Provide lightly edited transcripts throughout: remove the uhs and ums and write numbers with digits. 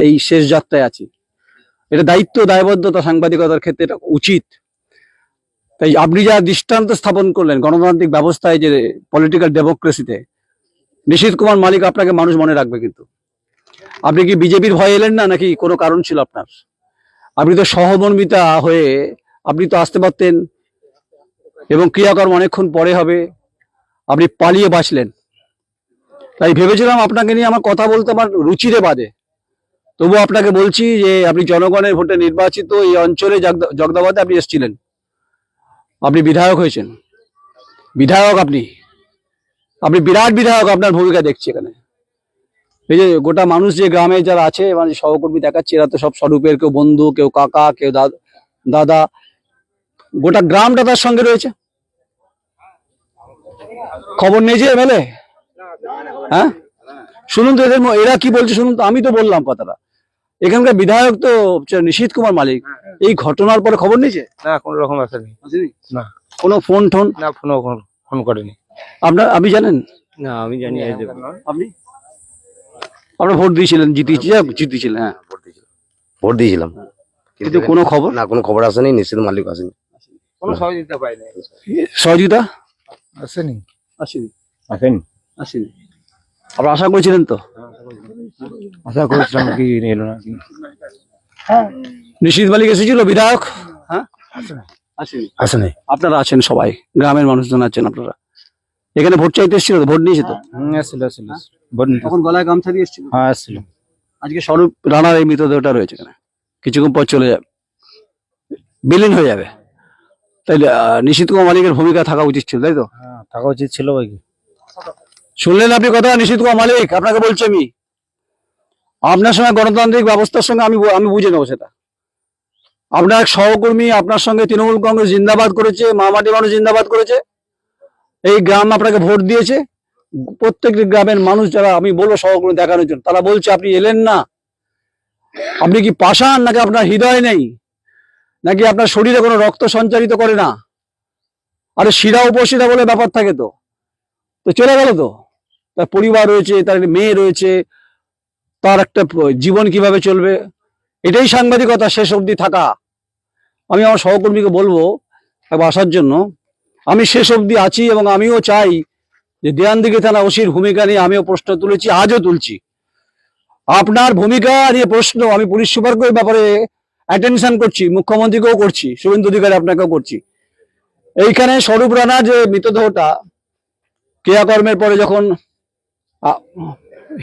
এই শেষ যাত্রায় আছি। এটা দায়িত্ব, দায়বদ্ধতা সাংবাদিকতার ক্ষেত্রে এটা উচিত। তাই আপনি যা দৃষ্টান্ত স্থাপন করলেন গণতান্ত্রিক ব্যবস্থায়, যে পলিটিক্যাল ডেমোক্রেসিতে, নিশীথ কুমার মালিক আপনাকে মানুষ মনে রাখবে। কিন্তু আপনি কি বিজেপির ভয়ে এলেন না, নাকি কোনো কারণ ছিল আপনার? আপনি তো সহমর্মিতা হয়ে আপনি তো আসতে পারতেন, এবং ক্রিয়াকর্ম অনেকক্ষণ পরে হবে, আপনি পালিয়ে বাঁচলেন। তাই ভেবেছিলাম আপনাকে নিয়ে আমার কথা বলতে আমার রুচিরে বাদে। তবু আপনাকে বলছি যে আপনি জনগণের ভোটে নির্বাচিত, এই অঞ্চলে জগদাবাদে আপনি এসেছিলেন, আপনি বিধায়ক হয়েছেন। বিধায়ক আপনি বিরাট বিধায়ক। আপনার ভূমিকা দেখছি এখানে। এই যে গোটা মানুষ, যে গ্রামে যারা আছে, মানে সহকর্মী দেখাচ্ছে, এরা তো সব স্বরূপের, কেউ বন্ধু, কেউ কাকা, কেউ দাদা, গোটা গ্রামটা তার সঙ্গে রয়েছে। খবর নেই যে এমএলএ? হ্যাঁ, শুনুন তো এরা কি বলছে, শুনুন তো। আমি তো বললাম কথাটা, এখানকার বিধায়ক তো নিশীথ কুমার মালিক, এই ঘটনার পরে খবর নিয়েছে? না, কোনো রকম আসেনি। না, কোনো ফোন টোন? না, ফোন করেনি। আপনি জানেন? না, আমি জানি। আপনি আপনার ভোট দিয়েছিলেন, জিতেছিলেন? হ্যাঁ, ভোট দিয়েছিলাম, কিন্তু কোনো খবর? না, কোনো খবর আসেনি। নিশ্চিত মালিক আসেনি, কোনো সহযোগিতা পাইনি। সহযোগিতা আসেনি। আসেনি? আসেনি। আপনারা আশা করেছিলেন তো? আশা করেছিলাম, কি এলো না। নিশীথ মালিক এসেছিল, বিধায়ক? হ্যাঁ, আসেনি। আপনারা আছেন, সবাই গ্রামের মানুষজন আছেন, আপনারা এখানে ভোট চাইতে এসেছিল, ভোট নিয়েছে তো? তখন গলায় গামছা দিয়ে এসেছিল। হ্যাঁ, আসছিল। আজকে স্বরূপ রানার এই মৃতদেহটা রয়েছে এখানে, কিছুক্ষণ পর চলে যাবে, বিলীন হয়ে যাবে। তাই নিশীথ কুমার মালিকের ভূমিকা থাকা উচিত ছিল, তাই তো? হ্যাঁ, থাকা উচিত ছিল। ভাই, শুনলেন আপনি কথা? নিশীথ কুমার মালিক আপনাকে বলছি, আমি আপনার সঙ্গে গণতান্ত্রিক ব্যবস্থার সঙ্গে আমি বুঝে নেবো সেটা। আপনার এক সহকর্মী আপনার সঙ্গে তৃণমূল কংগ্রেস জিন্দাবাদ করেছে, মামাটি মানুষ জিন্দাবাদ করেছে, এই গ্রাম আপনাকে ভোট দিয়েছে। প্রত্যেকটি গ্রামের মানুষ যারা আমি বলবো সহকর্মী দেখানোর জন্য, তারা বলছে আপনি এলেন না। আপনি কি পাষাণ, নাকি আপনার হৃদয় নেই, নাকি আপনার শরীরে কোনো রক্ত সঞ্চারিত করে না? আরে শিরা উপশিরা বলে ব্যাপার থাকে, তো চলে গেল তো। তার পরিবার রয়েছে, তার মেয়ে রয়েছে, তার একটা জীবন কিভাবে চলবে, এটাই সাংবাদিকতা, শেষ অবধি থাকা। আমি আমার সহকর্মীকে বলবো একবার আসার জন্য। আমি শেষ অবধি আছি, এবং আমিও চাই যে দেয়ানদিঘি থানা ওসির ভূমিকা নিয়ে আমিও প্রশ্ন তুলেছি, আজও তুলছি। আপনার ভূমিকা নিয়ে প্রশ্ন আমি পুলিশ সুপারকে ব্যাপারে অ্যাটেনশন করছি, মুখ্যমন্ত্রীকেও করছি, শুভেন্দু অধিকারী আপনাকেও করছি। এইখানে স্বরূপ রানা যে মৃতদেহটা, ক্রিয়াকর্মের পরে যখন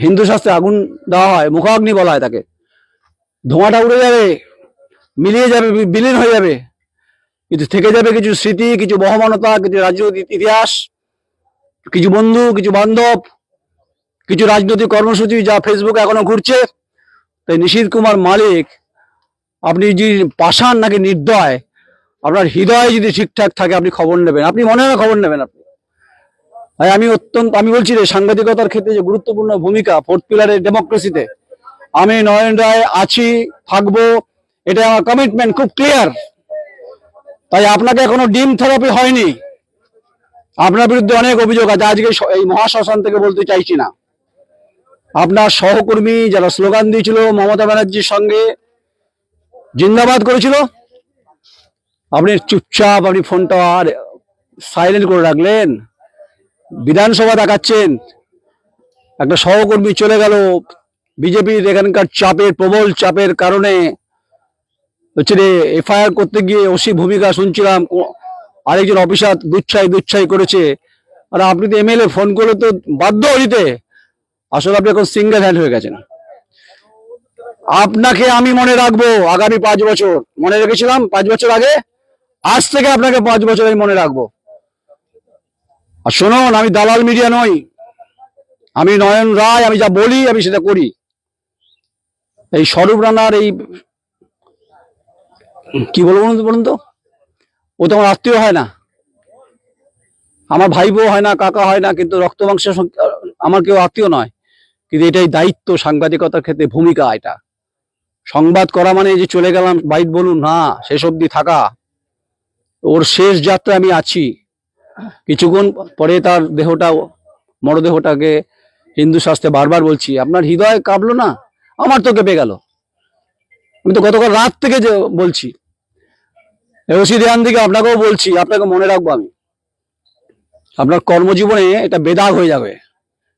হিন্দু শাস্ত্রে আগুন দেওয়া হয়, মুখাগ্নি বলা হয় তাকে, ধোঁয়াটা উড়ে যাবে, মিলিয়ে যাবে, বিলীন হয়ে যাবে, কিন্তু থেকে যাবে কিছু স্মৃতি, কিছু বহমানতা, কিছু রাজনৈতিক ইতিহাস, কিছু বন্ধু, কিছু বান্ধব, কিছু রাজনৈতিক কর্মসূচি যা ফেসবুকে এখনো ঘুরছে। তাই নিশীথ কুমার মালিক, আপনি যদি পাষাণ নাকি নির্দয়, আপনার হৃদয় যদি ঠিকঠাক থাকে, আপনি খবর নেবেন, আপনি মনে হয় খবর নেবেন আপনি। আমি বলছি রে, সাংবাদিকতার ক্ষেত্রে যে গুরুত্বপূর্ণ ভূমিকা ফোর্থ পিলারের ডেমোক্রেসিতে, আমি নয়ন রায় আছি, থাকবো, এটা আমার কমিটমেন্ট, খুব ক্লিয়ার। তাই আপনাকে এখনো ডিম থেরাপি হয়নি, আপনার বিরুদ্ধে অনেক অভিযোগ আছে। আজকে এই মহাশ্মশান থেকে বলতে চাইছি না, আপনার সহকর্মী যারা স্লোগান দিয়েছিল, মমতা ব্যানার্জির সঙ্গে জিন্দাবাদ করেছিল, আপনি চুপচাপ আপনি ফোনটা আর সাইলেন্ট করে রাখলেন। বিধানসভা দেখাচ্ছেন, একটা সহকর্মী চলে গেল বিজেপির এখানকার চাপের, প্রবল চাপের কারণে হচ্ছে এফআইআর করতে গিয়ে ওসি ভূমিকা শুনছিলাম, আরেকজন অফিসার দুচ্ছাই করেছে। আর আপনি তো এমএলএ, ফোন করলে তো বাধ্য হইতে। আসলে আপনি এখন সিঙ্গেল হ্যান্ড হয়ে গেছেন। আপনাকে আমি মনে রাখবো আগামী 5 বছর, মনে রেখেছিলাম 5 বছর আগে, আজ থেকে আপনাকে 5 বছর আমি মনে রাখবো। আর শুনুন, আমি দালাল মিডিয়া নই, আমি নয়ন রায়, আমি যা বলি আমি সেটা করি। এই স্বরূপ রানার এই কি বলুন তো, ও তো আমার আত্মীয় হয় না, আমার ভাইবো হয় না, কাকা হয় না, কিন্তু রক্ত মাংস আমার কেউ আত্মীয় নয়। কিন্তু এটাই দায়িত্ব, সাংবাদিকতার ক্ষেত্রে ভূমিকা। এটা সংবাদ করা মানে যে চলে গেলাম বাইট বলুন না, শেষ অবধি থাকা। ওর শেষ যাত্রা আমি আছি। কিছুক্ষণ পরে তার মরদেহটাকে হিন্দু শাস্ত্রে বারবার বলছি, আপনার হৃদয় কাঁপলো না? আমার তো কেঁপে গেল। আমি তো গতকাল রাত থেকে যে বলছি, ওসি ধ্যান দিকে আপনাকেও বলছি, আপনাকে মনে রাখবো আমি। আপনার কর্মজীবনে এটা বেদাগ হয়ে যাবে।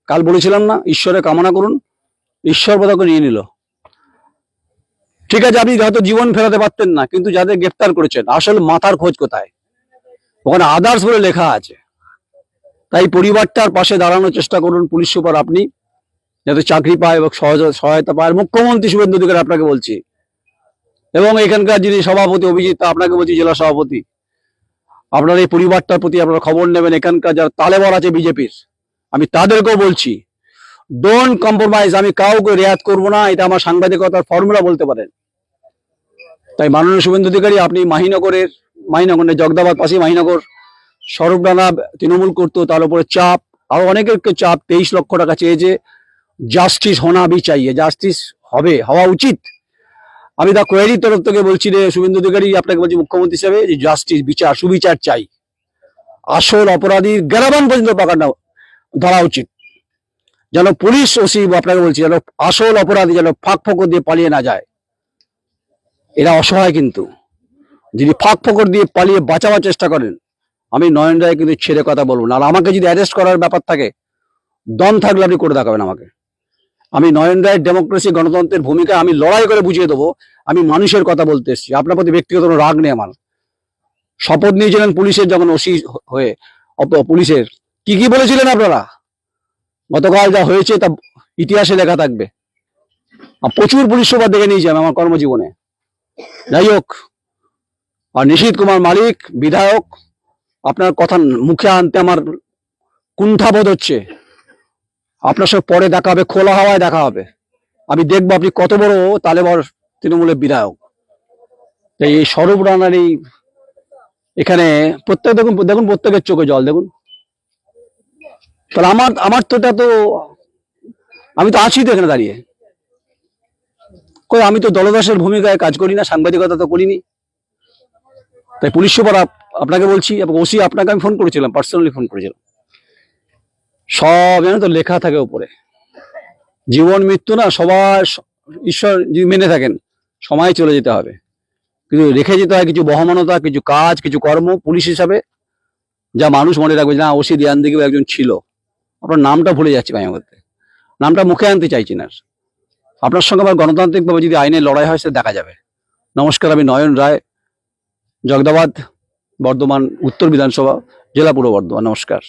কাল বলেছিলাম না, ঈশ্বরের কামনা করুন, ঈশ্বর পতাকে নিয়ে নিল। ঠিক আছে, আপনি হয়তো জীবন ফেরাতে পারতেন না, কিন্তু যাদের গ্রেফতার করেছেন আসল মাথার খোঁজ কোথায়? ওখানে আদার্স বলে লেখা আছে। তাই পরিবারটার পাশে দাঁড়ানোর চেষ্টা করুন পুলিশ সুপার আপনি, যাতে চাকরি পায় এবং সহায়তা পায়। মুখ্যমন্ত্রী শুভেন্দু অধিকারী আপনাকে বলছি, এবং এখানকার যিনি সভাপতি অভিজিৎ, আপনাকে বলছি জেলা সভাপতি, আপনার এই পরিবারটার প্রতি আপনারা খবর নেবেন। এখানকার যারা তালেবর আছে বিজেপির, আমি তাদেরকেও বলছি, ডোন্ট কম্প্রোমাইজ। আমি কাউকে রেয়াত করবো না, এটা আমার সাংবাদিকতার ফর্মুলা বলতে পারেন। তাই মাননীয় শুভেন্দু অধিকারী, আপনি মাহিনগর জগদাবাদ পাশে মাহিনগর, স্বরূপডাঙ্গা তৃণমূল করতো, তার উপরে চাপ, আরো অনেকের চাপ, 23 লক্ষ টাকা চেয়েছে। জাস্টিস হোনা ভি চাইয়ে, জাস্টিস হওয়া উচিত। আমি দা কোয়েরির তরফ থেকে বলছি রে শুভেন্দু অধিকারী, আপনাকে বলছি মুখ্যমন্ত্রী হিসেবে, যে জাস্টিস, বিচার, সুবিচার চাই। আসল অপরাধীর গ্রেপ্তার পর্যন্ত পাকানো ধরা উচিত, যেন পুলিশ ওসি আপনাকে বলছি, যেন আসল অপরাধী যেন ফাঁক ফোকর দিয়ে পালিয়ে না যায়। এরা অসহায়, কিন্তু যদি ফাঁক ফোকর দিয়ে পালিয়ে বাঁচাবার চেষ্টা করেন, আমি নয়ন রায় কিন্তু ছেড়ে কথা বলবো না। আর আমাকে যদি অ্যারেস্ট করার ব্যাপার থাকে, দম থাকলে আপনি করে দেখাবেন আমাকে। আমি নয়ন রায়ের ডেমোক্রেসি, গণতন্ত্রের ভূমিকা আমি লড়াই করে বুঝিয়ে দেবো। আমি মানুষের কথা বলতে এসেছি, আপনার প্রতি ব্যক্তিগত কোনো রাগ নেই আমার। শপথ নিয়েছিলেন পুলিশের, যখন ওসি হয়ে পুলিশের, কি কি বলেছিলেন আপনারা? গতকাল যা হয়েছে তা ইতিহাসে লেখা থাকবে। প্রচুর পুলিশ সুপার দেখে নিয়েছি আমি আমার কর্মজীবনে। যাই হোক, আর নিশীথ কুমার মালিক বিধায়ক, আপনার কথা মুখে আনতে আমার কুণ্ঠাবোধ হচ্ছে। আপনার সঙ্গে পরে দেখা হবে, খোলা হাওয়ায় দেখা হবে। আমি দেখবো আপনি কত বড় তালেবর তৃণমূলের বিধায়ক। তাই এই স্বরূপ রানার এই এখানে প্রত্যেক দেখুন প্রত্যেকের চোখে জল দেখুন। তাহলে আমার তো এটা তো, আমি তো আছি তো এখানে দাঁড়িয়ে। কই, আমি তো দলদাসের ভূমিকায় কাজ করি না, সাংবাদিকতা তো করিনি। তাই পুলিশ সুপার আপনাকে বলছি, এবং ওসি আপনাকে আমি ফোন করেছিলাম, পার্সোনালি ফোন করেছিলাম। সব জানেন তো লেখা থাকে উপরে, জীবন মৃত্যু না সবার, ঈশ্বর যদি মেনে থাকেন সময় চলে যেতে হবে, কিন্তু রেখে যেতে হয় কিছু বহমানতা, কিছু কাজ, কিছু কর্ম পুলিশ হিসাবে, যা মানুষ মনে রাখবে। না, ওসি ধ্যান দিকে একজন ছিল, আপনার নামটা ভুলে যাচ্ছি ভাই, আমাদের নামটা মুখে আনতে চাইছি না। আপনার সঙ্গে আমার গণতান্ত্রিকভাবে যদি আইনের লড়াই হয়, সেটা দেখা যাবে। নমস্কার, আমি নয়ন রায়, জগদাবাদ, বর্ধমান উত্তর বিধানসভা, জেলা পূর্ব বর্ধমান। নমস্কার।